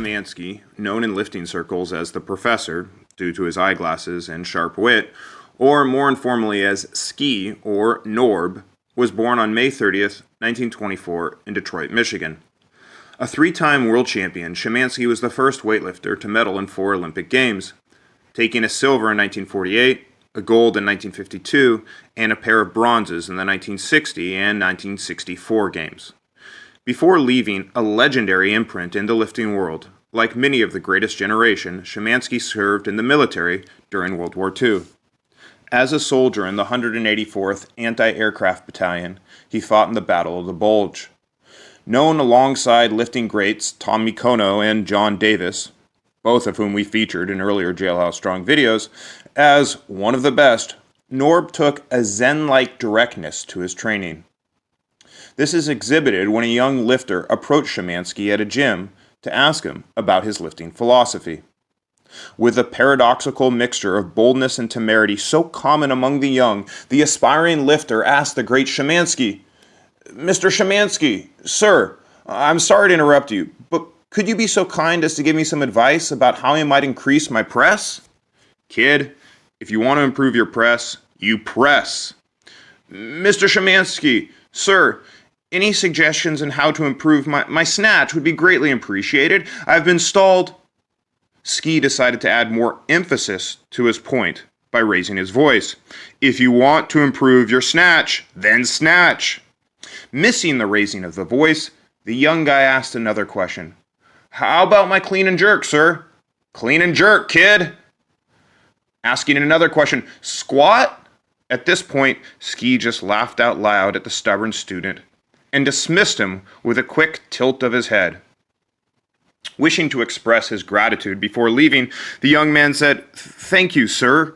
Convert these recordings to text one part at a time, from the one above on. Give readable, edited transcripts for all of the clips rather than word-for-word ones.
Schemansky, known in lifting circles as the Professor due to his eyeglasses and sharp wit, or more informally as Ski or Norb, was born on May 30th, 1924 in Detroit, Michigan. A three-time world champion, Schemansky was the first weightlifter to medal in 4 Olympic Games, taking a silver in 1948, a gold in 1952, and a pair of bronzes in the 1960 and 1964 Games. Before leaving a legendary imprint in the lifting world, like many of the greatest generation, Schemansky served in the military during World War II. As a soldier in the 184th Anti-Aircraft Battalion, he fought in the Battle of the Bulge. Known alongside lifting greats Tom Mikono and John Davis, both of whom we featured in earlier Jailhouse Strong videos, as one of the best, Norb took a zen-like directness to his training. This is exhibited when a young lifter approached Schemansky at a gym to ask him about his lifting philosophy. With a paradoxical mixture of boldness and temerity so common among the young, the aspiring lifter asked the great Schemansky, "Mr. Schemansky, sir, I'm sorry to interrupt you, but could you be so kind as to give me some advice about how I might increase my press?" "Kid, if you want to improve your press, you press." "Mr. Schemansky, sir, any suggestions on how to improve my snatch would be greatly appreciated. I've been stalled." Ski decided to add more emphasis to his point by raising his voice. "If you want to improve your snatch, then snatch." Missing the raising of the voice, the young guy asked another question. "How about my clean and jerk, sir?" "Clean and jerk, kid." Asking another question, "Squat?" At this point, Ski just laughed out loud at the stubborn student and dismissed him with a quick tilt of his head. Wishing to express his gratitude before leaving, the young man said, "Thank you, sir,"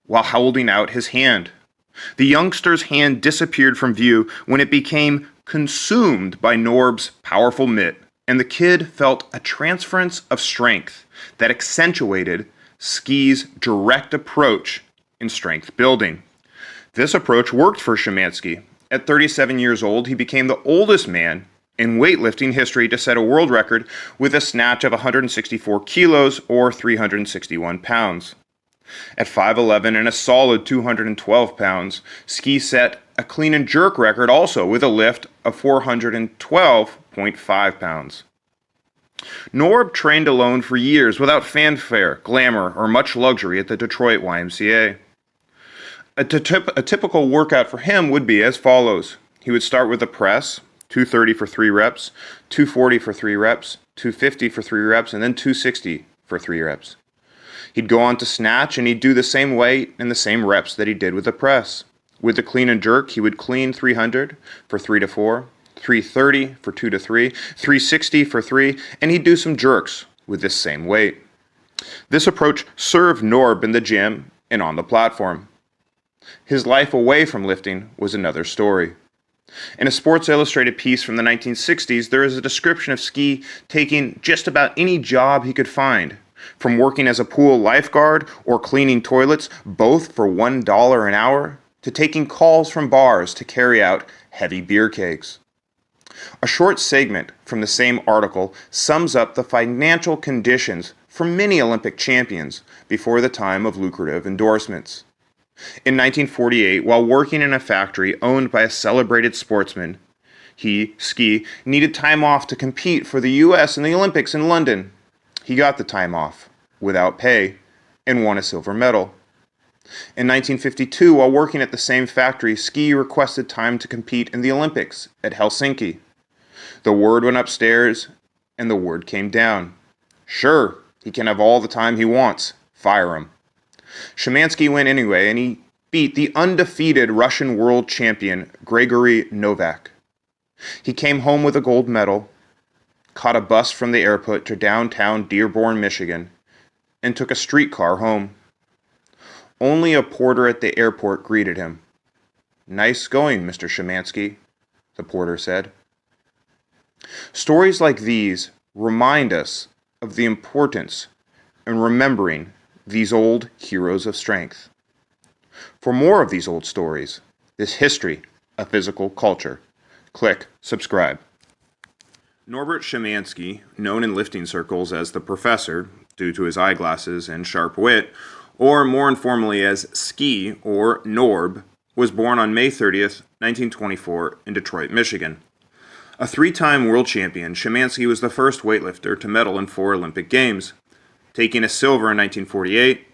while holding out his hand. The youngster's hand disappeared from view when it became consumed by Norb's powerful mitt, and the kid felt a transference of strength that accentuated Ski's direct approach in strength building. This approach worked for Schemansky. At 37 years old, he became the oldest man in weightlifting history to set a world record with a snatch of 164 kilos or 361 pounds. At 5'11 and a solid 212 pounds, Ski set a clean and jerk record also with a lift of 412.5 pounds. Norb trained alone for years without fanfare, glamour, or much luxury at the Detroit YMCA. A typical workout for him would be as follows. He would start with a press, 230 for 3 reps, 240 for 3 reps, 250 for 3 reps, and then 260 for 3 reps. He'd go on to snatch, and he'd do the same weight and the same reps that he did with the press. With the clean and jerk, he would clean 300 for 3 to 4, 330 for 2 to 3, 360 for 3, and he'd do some jerks with this same weight. This approach served Norb in the gym and on the platform. His life away from lifting was another story. In a Sports Illustrated piece from the 1960s, there is a description of Ski taking just about any job he could find, from working as a pool lifeguard or cleaning toilets, both for $1 an hour, to taking calls from bars to carry out heavy beer kegs. A short segment from the same article sums up the financial conditions for many Olympic champions before the time of lucrative endorsements. In 1948, while working in a factory owned by a celebrated sportsman, he, Ski, needed time off to compete for the U.S. in the Olympics in London. He got the time off, without pay, and won a silver medal. In 1952, while working at the same factory, Ski requested time to compete in the Olympics at Helsinki. The word went upstairs, and the word came down. Sure, he can have all the time he wants. Fire him. Schemansky went anyway, and he beat the undefeated Russian world champion Grigory Novak. He came home with a gold medal, caught a bus from the airport to downtown Dearborn, Michigan, and took a streetcar home. Only a porter at the airport greeted him. "Nice going, Mr. Schemansky," the porter said. Stories like these remind us of the importance in remembering these old heroes of strength. For more of these old stories, this history of physical culture, click subscribe. Norbert Schemansky, known in lifting circles as the Professor due to his eyeglasses and sharp wit, or more informally as Ski or Norb, was born on May 30th, 1924 in Detroit, Michigan. A three-time world champion, Schemansky was the first weightlifter to medal in 4 Olympic Games, taking a silver in 1948,